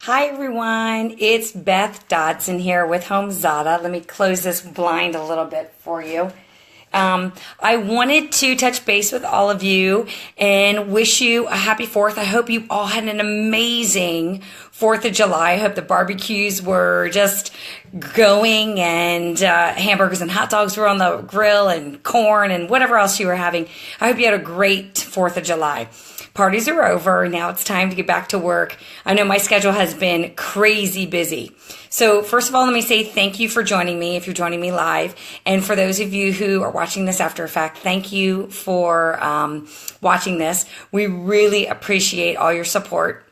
Hi everyone, it's Beth Dodson here with HomeZada. Let me close this blind a little bit for you. I wanted to touch base with all of you and wish you a happy 4th. I hope you all had an amazing 4th of July. I hope the barbecues were just going and hamburgers and hot dogs were on the grill and corn and whatever else you were having. I hope you had a great 4th of July. Parties are over. Now it's time to get back to work. I know my schedule has been crazy busy. So first of all, let me say thank you for joining me if you're joining me live. And for those of you who are watching this after the fact, thank you for watching this. We really appreciate all your support.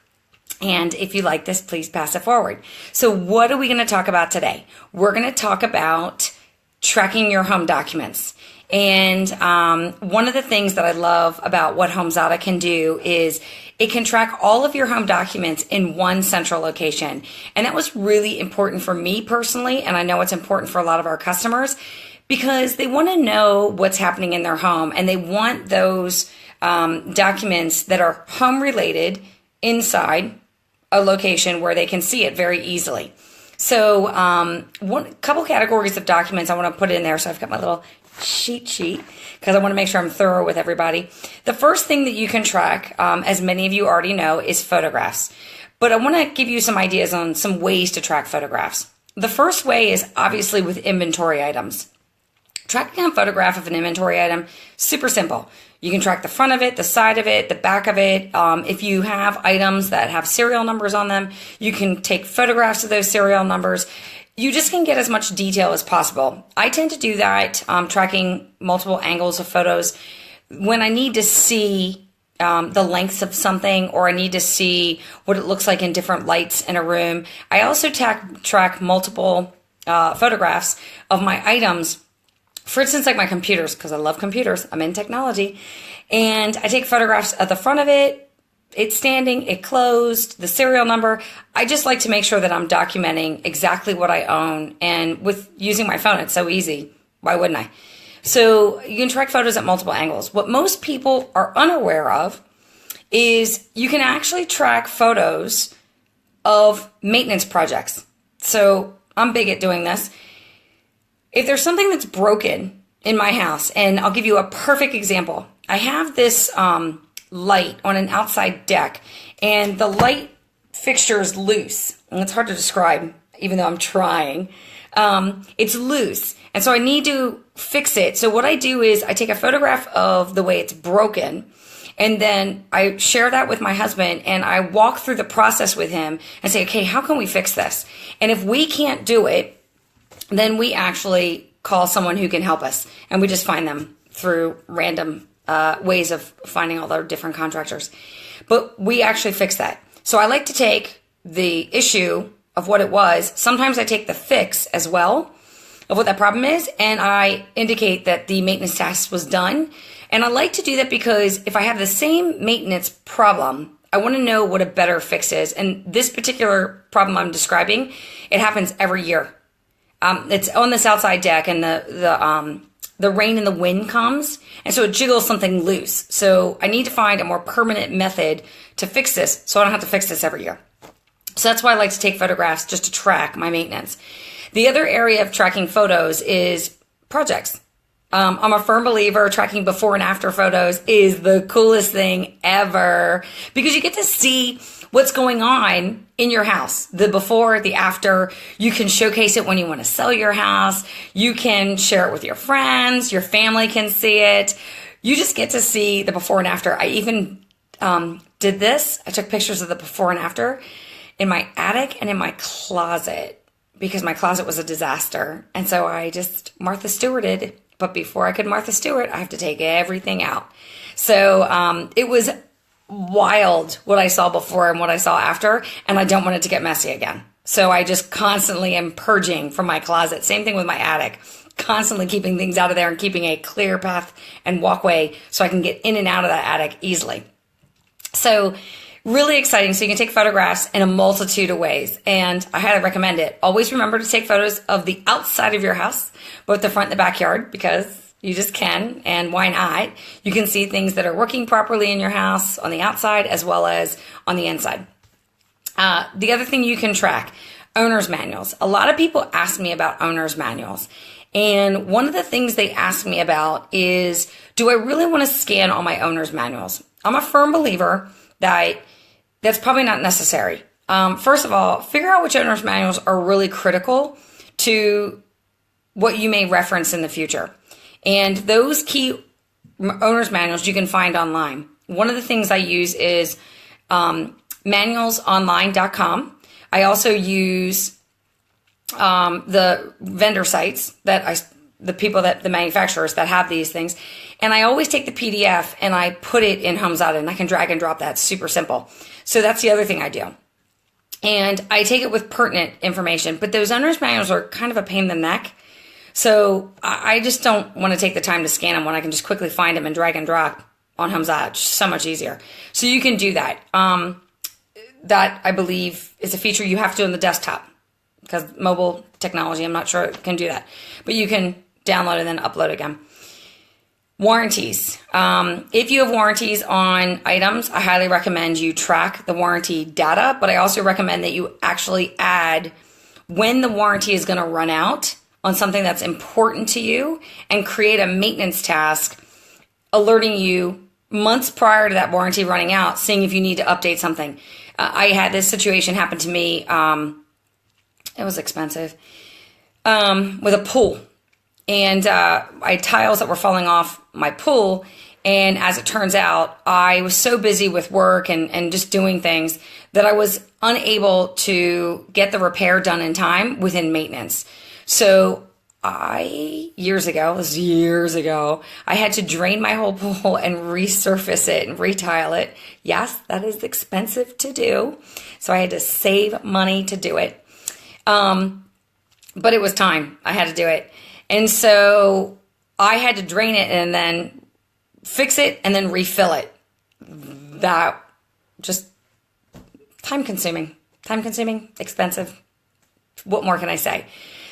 And if you like this, please pass it forward. So what are we going to talk about today? We're going to talk about tracking your home documents. And one of the things that I love about what HomeZada can do is it can track all of your home documents in one central location. And that was really important for me personally, and I know it's important for a lot of our customers because they want to know what's happening in their home, and they want those documents that are home related inside a location where they can see it very easily. So one couple categories of documents I want to put in there. So I've got my little cheat sheet because I want to make sure I'm thorough with everybody. The first thing that you can track, as many of you already know, is photographs. But I want to give you some ideas on some ways to track photographs. The first way is obviously with inventory items. Tracking a photograph of an inventory item, super simple. You can track the front of it, the side of it, the back of it. If you have items that have serial numbers on them, you can take photographs of those serial numbers. You just can get as much detail as possible. I tend to do that, tracking multiple angles of photos when I need to see the lengths of something, or I need to see what it looks like in different lights in a room. I also track multiple photographs of my items. For instance, like my computers, because I love computers. I'm in technology. And I take photographs at the front of it. It's standing, it closed, the serial number. I just like to make sure that I'm documenting exactly what I own. And with using my phone, it's so easy. Why wouldn't I? So you can track photos at multiple angles. What most people are unaware of is you can actually track photos of maintenance projects. So I'm big at doing this. If there's something that's broken in my house, and I'll give you a perfect example. I have this light on an outside deck, and the light fixture is loose. And it's hard to describe, even though I'm trying. It's loose, and so I need to fix it. So what I do is I take a photograph of the way it's broken, and then I share that with my husband, and I walk through the process with him and say, okay, how can we fix this? And if we can't do it, then we actually call someone who can help us, and we just find them through random ways of finding all the different contractors. But we actually fix that. So I like to take the issue of what it was. Sometimes I take the fix as well of what that problem is, and I indicate that the maintenance task was done. And I like to do that because if I have the same maintenance problem, I want to know what a better fix is. And this particular problem I'm describing, it happens every year. It's on this outside deck, and the rain and the wind comes, and so it jiggles something loose. So I need to find a more permanent method to fix this, so I don't have to fix this every year. So that's why I like to take photographs, just to track my maintenance. The other area of tracking photos is projects. I'm a firm believer tracking before and after photos is the coolest thing ever, because you get to see what's going on in your house, the before, the after. You can showcase it when you want to sell your house. You can share it with your friends. Your family can see it. You just get to see the before and after. I even did this. I took pictures of the before and after in my attic and in my closet, because my closet was a disaster. And so I just Martha Stewarted. But before I could Martha Stewart, I have to take everything out. So it was wild what I saw before and what I saw after, and I don't want it to get messy again. So I just constantly am purging from my closet. Same thing with my attic, constantly keeping things out of there and keeping a clear path and walkway so I can get in and out of that attic easily. So really exciting. So you can take photographs in a multitude of ways, and I highly recommend it. Always remember to take photos of the outside of your house, both the front and the backyard, because you just can, and why not? You can see things that are working properly in your house on the outside as well as on the inside. The other thing you can track, owner's manuals. A lot of people ask me about owner's manuals. And one of the things they ask me about is, do I really want to scan all my owner's manuals? I'm a firm believer that that's probably not necessary. First of all, figure out which owner's manuals are really critical to what you may reference in the future. And those key owner's manuals you can find online. One of the things I use is manualsonline.com. I also use the vendor sites the manufacturers that have these things. And I always take the PDF and I put it in HomeZada, and I can drag and drop that. It's super simple. So that's the other thing I do. And I take it with pertinent information, but those owner's manuals are kind of a pain in the neck. So I just don't want to take the time to scan them when I can just quickly find them and drag and drop on HomeZada. It's just so much easier. So you can do that. That I believe is a feature you have to do on the desktop, because mobile technology, I'm not sure it can do that. But you can download and then upload again. Warranties. If you have warranties on items, I highly recommend you track the warranty data, but I also recommend that you actually add when the warranty is going to run out on something that's important to you, and create a maintenance task alerting you months prior to that warranty running out, seeing if you need to update something. I had this situation happen to me. It was expensive, with a pool. And I had tiles that were falling off my pool. And as it turns out, I was so busy with work and just doing things that I was unable to get the repair done in time within maintenance. So years ago, I had to drain my whole pool and resurface it and retile it. Yes, that is expensive to do. So I had to save money to do it. But it was time. I had to do it. And so I had to drain it and then fix it and then refill it. That just time consuming, expensive. What more can I say?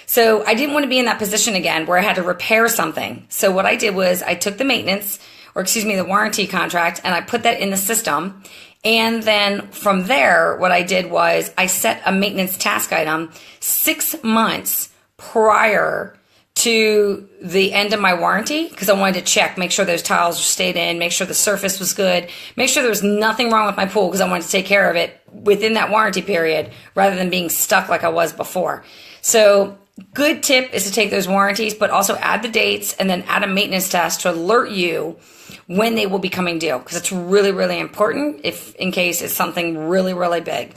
So I didn't want to be in that position again where I had to repair something. So what I did was I took the the warranty contract, and I put that in the system. And then from there, what I did was I set a maintenance task item 6 months prior to the end of my warranty, because I wanted to check, make sure those tiles stayed in, make sure the surface was good, make sure there was nothing wrong with my pool, because I wanted to take care of it within that warranty period rather than being stuck like I was before. So good tip is to take those warranties, but also add the dates and then add a maintenance task to alert you when they will be coming due, because it's really, really important in case it's something really, really big.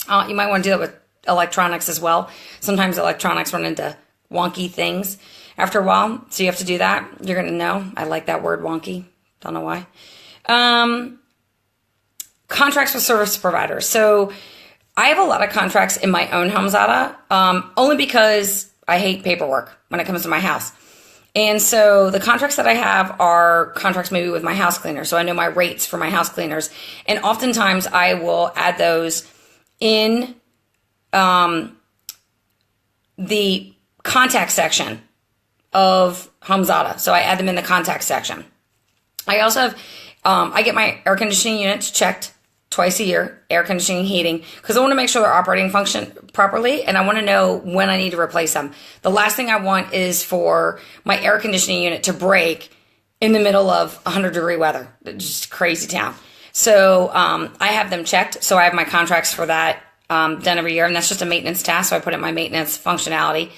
You might want to do that with electronics as well. Sometimes electronics run into wonky things after a while, so you have to do that. You're going to know. I like that word, wonky. Don't know why. Contracts with service providers. So I have a lot of contracts in my own HomeZada, only because I hate paperwork when it comes to my house. And so the contracts that I have are contracts maybe with my house cleaner. So I know my rates for my house cleaners. And oftentimes I will add those in the contact section of HomeZada. So I add them in the contact section. I also have, I get my air conditioning units checked twice a year, air conditioning, heating, because I want to make sure they're operating function properly, and I want to know when I need to replace them. The last thing I want is for my air conditioning unit to break in the middle of 100-degree weather. It's just crazy town. So I have them checked. So I have my contracts for that done every year, and that's just a maintenance task. So I put in my maintenance functionality.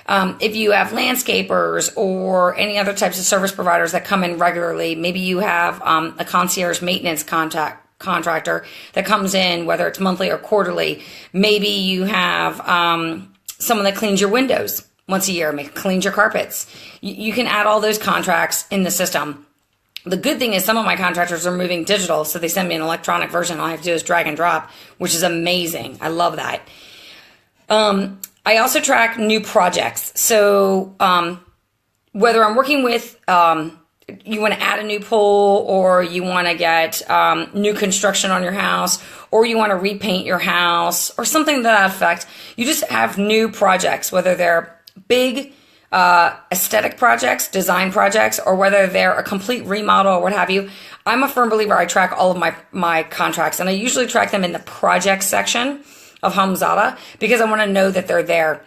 If you have landscapers or any other types of service providers that come in regularly, maybe you have a concierge maintenance contractor that comes in, whether it's monthly or quarterly. Maybe you have someone that cleans your windows once a year, cleans your carpets. You can add all those contracts in the system. The good thing is some of my contractors are moving digital, so they send me an electronic version. All I have to do is drag and drop, which is amazing. I love that. I also track new projects. So whether I'm working with, you want to add a new pool, or you want to get new construction on your house, or you want to repaint your house, or something to that effect. You just have new projects, whether they're big aesthetic projects, design projects, or whether they're a complete remodel or what have you, I'm a firm believer I track all of my contracts, and I usually track them in the project section of HomeZada because I want to know that they're there.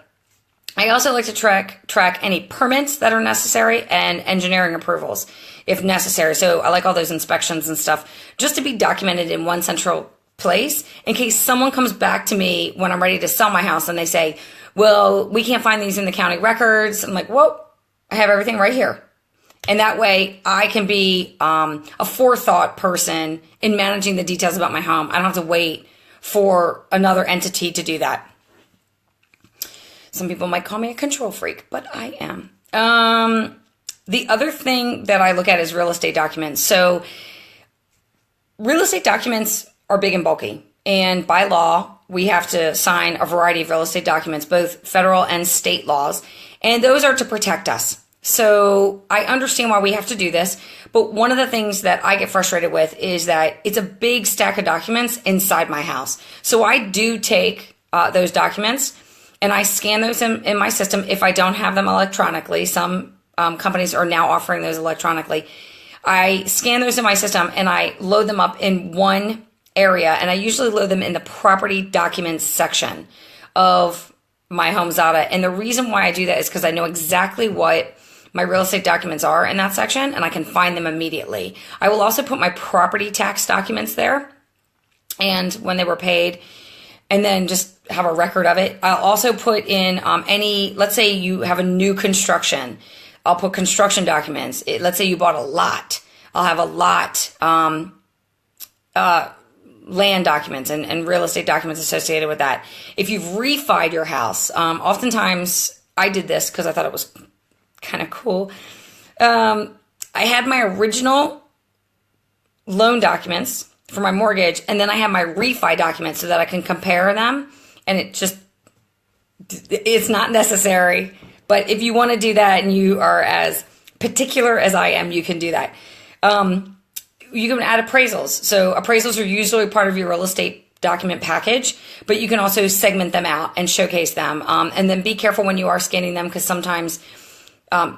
I also like to track any permits that are necessary and engineering approvals if necessary. So I like all those inspections and stuff just to be documented in one central place in case someone comes back to me when I'm ready to sell my house and they say, well, we can't find these in the county records. I'm like, whoa, I have everything right here. And that way I can be a forethought person in managing the details about my home. I don't have to wait for another entity to do that. Some people might call me a control freak, but I am. The other thing that I look at is real estate documents. So real estate documents are big and bulky. And by law, we have to sign a variety of real estate documents, both federal and state laws. And those are to protect us. So I understand why we have to do this. But one of the things that I get frustrated with is that it's a big stack of documents inside my house. So I do take those documents and I scan those in my system if I don't have them electronically. Some companies are now offering those electronically. I scan those in my system and I load them up in one area, and I usually load them in the property documents section of my HomeZada. And the reason why I do that is because I know exactly what my real estate documents are in that section, and I can find them immediately. I will also put my property tax documents there and when they were paid, and then just have a record of it. I'll also put in let's say you have a new construction. I'll put construction documents. Let's say you bought a lot. I'll have a lot, land documents and real estate documents associated with that. If you've refied your house, oftentimes I did this because I thought it was kind of cool. I had my original loan documents for my mortgage, and then I have my refi documents so that I can compare them. And it's not necessary. But if you want to do that and you are as particular as I am, you can do that. You can add appraisals. So appraisals are usually part of your real estate document package, but you can also segment them out and showcase them. And then be careful when you are scanning them because sometimes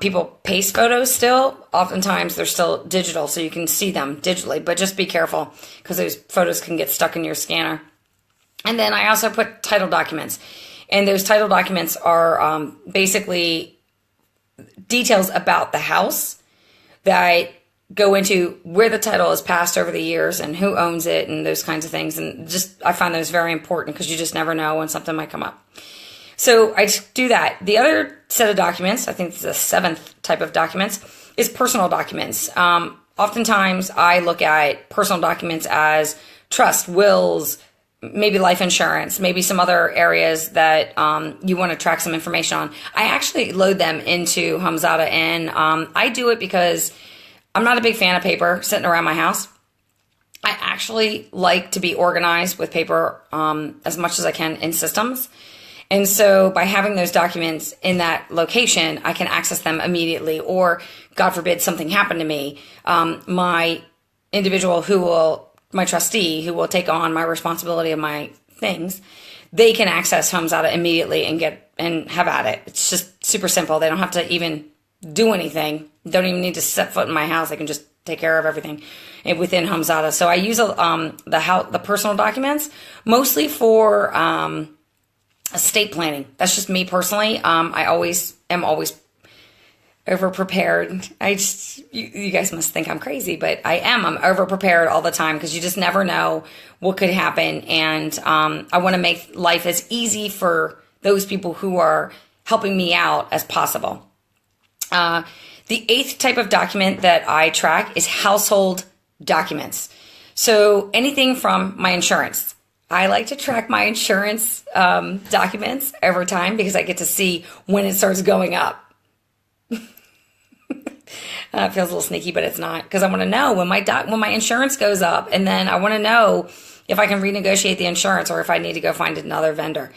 people paste photos still. Oftentimes they're still digital, so you can see them digitally, but just be careful because those photos can get stuck in your scanner. And then I also put title documents. And those title documents are basically details about the house that go into where the title is passed over the years and who owns it and those kinds of things. And I find those very important because you just never know when something might come up. So I do that. The other set of documents, I think it's the 7th type of documents, is personal documents. Oftentimes I look at personal documents as trust, wills, maybe life insurance, maybe some other areas that you want to track some information on. I actually load them into HomeZada, and I do it because I'm not a big fan of paper sitting around my house. I actually like to be organized with paper as much as I can in systems. And so by having those documents in that location, I can access them immediately. Or, God forbid, something happened to me. My trustee who will take on my responsibility of my things, they can access HomeZada immediately and have at it. It's just super simple. They don't have to even do anything. Don't even need to set foot in my house. I can just take care of everything within HomeZada. So I use the personal documents mostly for estate planning. That's just me personally. I am always over prepared. You guys must think I'm crazy, but I'm over prepared all the time because you just never know what could happen. And I want to make life as easy for those people who are helping me out as possible. The 8th type of document that I track is household documents. So anything from my insurance. I like to track my insurance documents over time because I get to see when it starts going up. It feels a little sneaky, but it's not, because I want to know when my insurance goes up, and then I want to know if I can renegotiate the insurance or if I need to go find another vendor.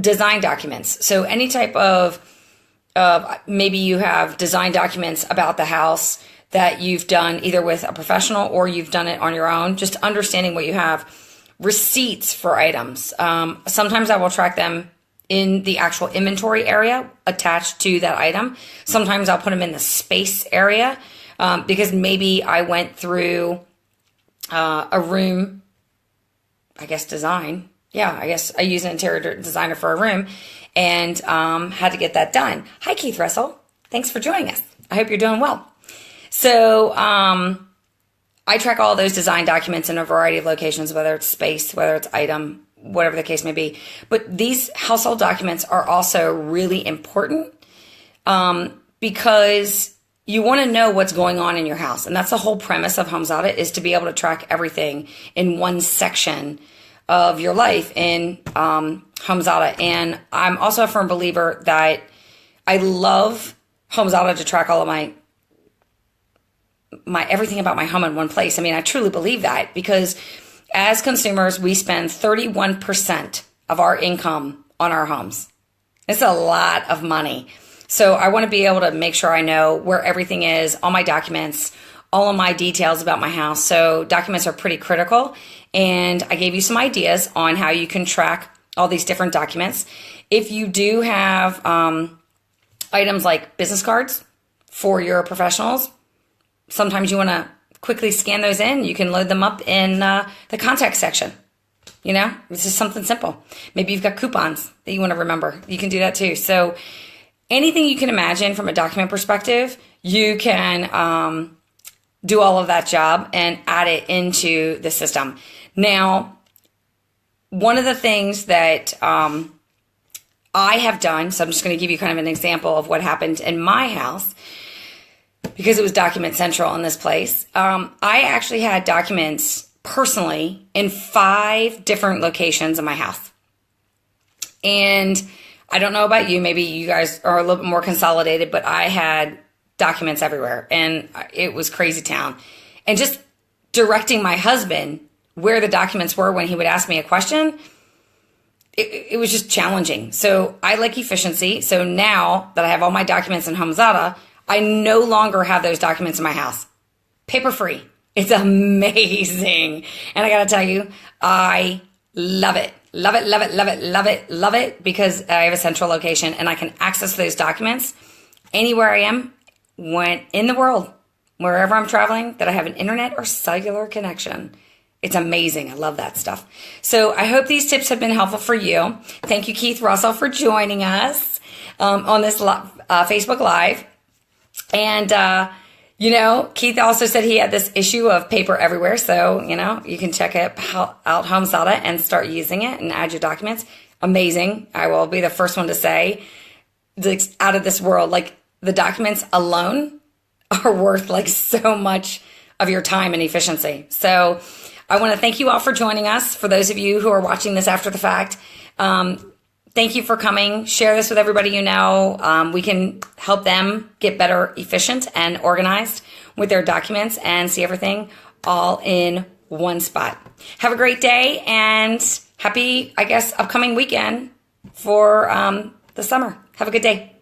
Design documents. So any type of maybe you have design documents about the house that you've done either with a professional or you've done it on your own, just understanding what you have. Receipts for items. Sometimes I will track them in the actual inventory area attached to that item. Sometimes I'll put them in the space area because maybe I went through a room, I guess design. Yeah, I guess I use an interior designer for a room and had to get that done. Hi, Keith Russell. Thanks for joining us. I hope you're doing well. So I track all those design documents in a variety of locations, whether it's space, whether it's item, whatever the case may be. But these household documents are also really important because you want to know what's going on in your house. And that's the whole premise of HomeZada, is to be able to track everything in one section of your life in HomeZada. And I'm also a firm believer that I love HomeZada to track all of my everything about my home in one place. I mean, I truly believe that because as consumers, we spend 31% of our income on our homes. It's a lot of money. So I want to be able to make sure I know where everything is, all my documents, all of my details about my house. So documents are pretty critical. And I gave you some ideas on how you can track all these different documents. If you do have items like business cards for your professionals, sometimes you want to quickly scan those in. You can load them up in the contact section. You know, it's just something simple. Maybe you've got coupons that you want to remember. You can do that too. So anything you can imagine from a document perspective, you can do all of that job and add it into the system. Now, one of the things that I have done, so I'm just going to give you kind of an example of what happened in my house, because it was document central in this place. I actually had documents personally in 5 different locations in my house. And I don't know about you, maybe you guys are a little bit more consolidated, but I had documents everywhere and it was crazy town. And just directing my husband where the documents were when he would ask me a question, it was just challenging. So I like efficiency. So now that I have all my documents in HomeZada, I no longer have those documents in my house. Paper free. It's amazing. And I got to tell you, I love it. Love it, love it, love it, love it, love it, because I have a central location and I can access those documents anywhere I am, when in the world, wherever I'm traveling, that I have an internet or cellular connection. It's amazing. I love that stuff. So I hope these tips have been helpful for you. Thank you, Keith Russell, for joining us on this Facebook Live. And, you know, Keith also said he had this issue of paper everywhere. So, you know, you can check out HomeZada and start using it and add your documents. Amazing. I will be the first one to say, it's out of this world. Like, the documents alone are worth like so much of your time and efficiency. So I want to thank you all for joining us. For those of you who are watching this after the fact, thank you for coming. Share this with everybody you know. We can help them get better, efficient, and organized with their documents and see everything all in one spot. Have a great day and happy, I guess, upcoming weekend for the summer. Have a good day.